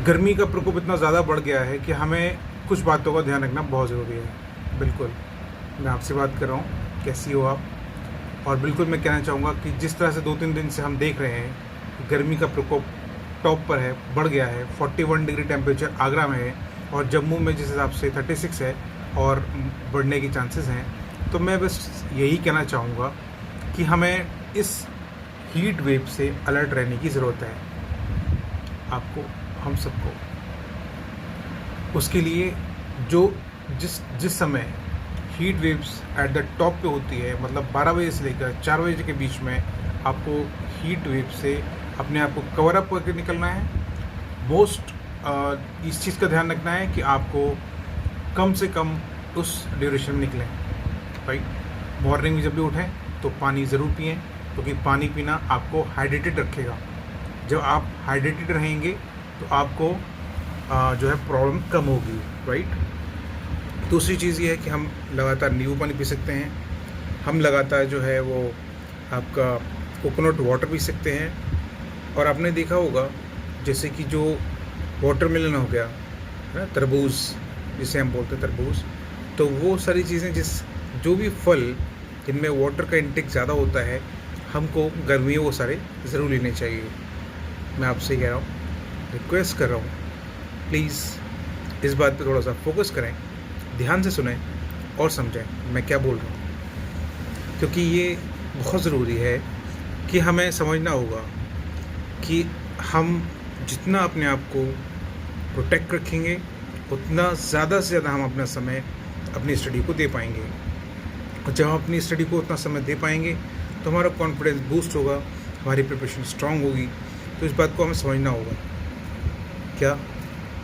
गर्मी का प्रकोप इतना ज़्यादा बढ़ गया है कि हमें कुछ बातों का ध्यान रखना बहुत ज़रूरी है। बिल्कुल, मैं आपसे बात कर रहा हूँ, कैसी हो आप? और बिल्कुल मैं कहना चाहूँगा कि जिस तरह से 2-3 दिन से हम देख रहे हैं कि गर्मी का प्रकोप टॉप पर है, बढ़ गया है। 41 डिग्री टेम्परेचर आगरा में है और जम्मू में जिस हिसाब से 36 है और बढ़ने के चांसेस हैं। तो मैं बस यही कहना चाहूँगा कि हमें इस हीट वेव से अलर्ट रहने की ज़रूरत है, आपको, हम सबको। उसके लिए जो जिस समय heat waves at the top पे होती है, मतलब 12 बजे से लेकर 4 बजे के बीच में आपको हीट वेव से अपने आप को कवर अप करके निकलना है। इस चीज़ का ध्यान रखना है कि आपको कम से कम उस ड्यूरेशन में निकलें, राइट। मॉर्निंग में जब भी उठें तो पानी ज़रूर पिएं, क्योंकि पानी पीना आपको हाइड्रेटेड रखेगा। जब आप हाइड्रेटेड रहेंगे तो आपको जो है प्रॉब्लम कम होगी, राइट। दूसरी चीज़ ये है कि हम लगातार नींबू पानी पी सकते हैं। हम लगातार जो है वो आपका कोकोनट वाटर पी सकते हैं। और आपने देखा होगा जैसे कि जो वाटरमेलन हो गया है ना, तरबूज जिसे हम बोलते हैं तरबूज, तो वो सारी चीज़ें जो भी फल जिनमें वाटर का इंटेक ज़्यादा होता है, हमको गर्मियों वो सारे ज़रूर लेने चाहिए। मैं आपसे कह रहा हूँ, रिक्वेस्ट कर रहा हूँ, प्लीज़ इस बात पे थोड़ा सा फोकस करें, ध्यान से सुनें और समझें मैं क्या बोल रहा हूँ। क्योंकि ये बहुत ज़रूरी है कि हमें समझना होगा कि हम जितना अपने आप को प्रोटेक्ट रखेंगे, उतना ज़्यादा से ज़्यादा हम अपना समय अपनी स्टडी को दे पाएंगे। और जब हम अपनी स्टडी को उतना समय दे पाएंगे तो हमारा कॉन्फिडेंस बूस्ट होगा, हमारी प्रिपरेशन स्ट्रांग होगी। तो इस बात को हमें समझना होगा। क्या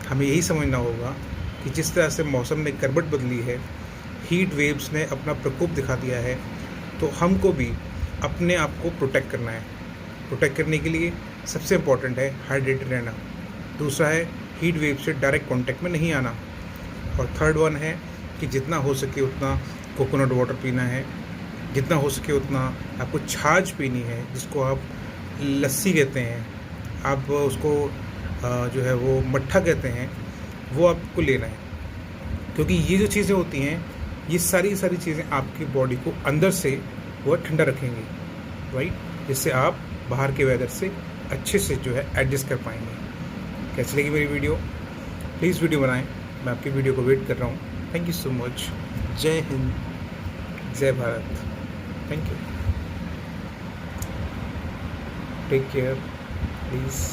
हमें यही समझना होगा कि जिस तरह से मौसम ने करवट बदली है, हीट वेव्स ने अपना प्रकोप दिखा दिया है, तो हमको भी अपने आप को प्रोटेक्ट करना है। प्रोटेक्ट करने के लिए सबसे इम्पॉर्टेंट है हाइड्रेटेड रहना। दूसरा है हीट वेव से डायरेक्ट कांटेक्ट में नहीं आना। और थर्ड वन है कि जितना हो सके उतना कोकोनट वाटर पीना है, जितना हो सके उतना आपको छाछ पीनी है, जिसको आप लस्सी कहते हैं, आप उसको जो है वो मट्ठा कहते हैं, वो आपको लेना है। क्योंकि ये जो चीज़ें होती हैं, ये सारी चीज़ें आपकी बॉडी को अंदर से वो ठंडा रखेंगी, राइट, जिससे आप बाहर के वेदर से अच्छे से जो है एडजस्ट कर पाएंगे। कैसी लगी मेरी वीडियो? प्लीज़ वीडियो बनाएं, मैं आपकी वीडियो को वेट कर रहा हूँ। Thank you so much. जय हिंद, जय Bharat. Thank you. Take care please.